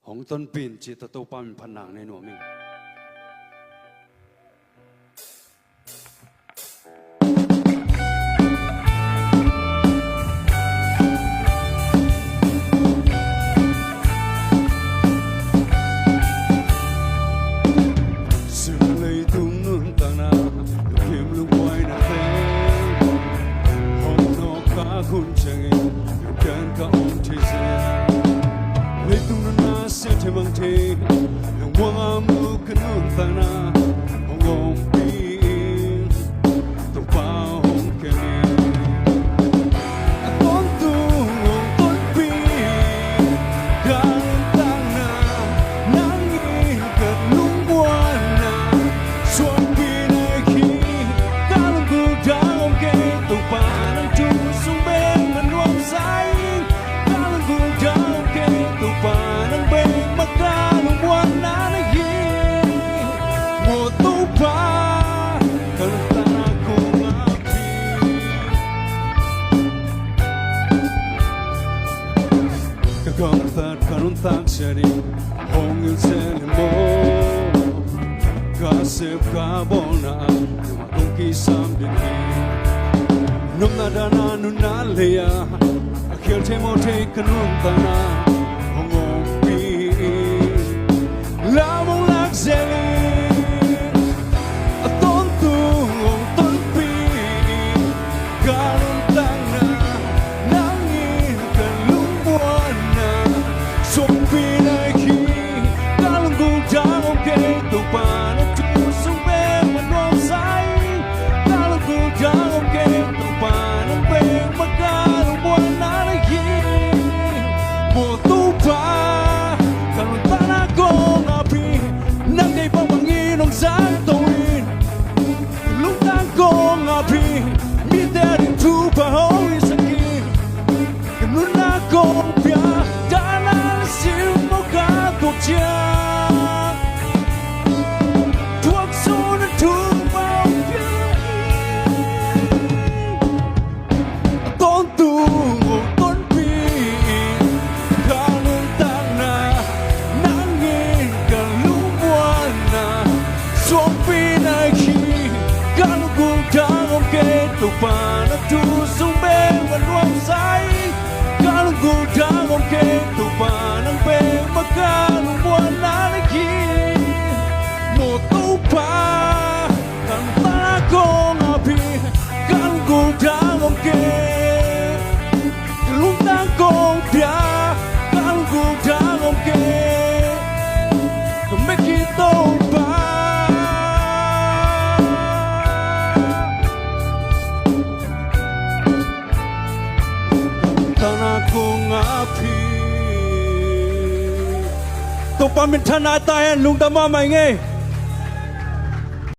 Hong ton pin chỉ ta tàu pam phản nặng này nọ mình. Hong il selemo Kasep kabona Yung kisam dinhi Nung nadana nunalaya Akhil temo te kanun tana Hongong pi Lamong lakseli Aton tu ton pi Karun tangna Nangin kalumbuan na Sumpi Tụi mình thân ai tay lung tâm mà mày nghe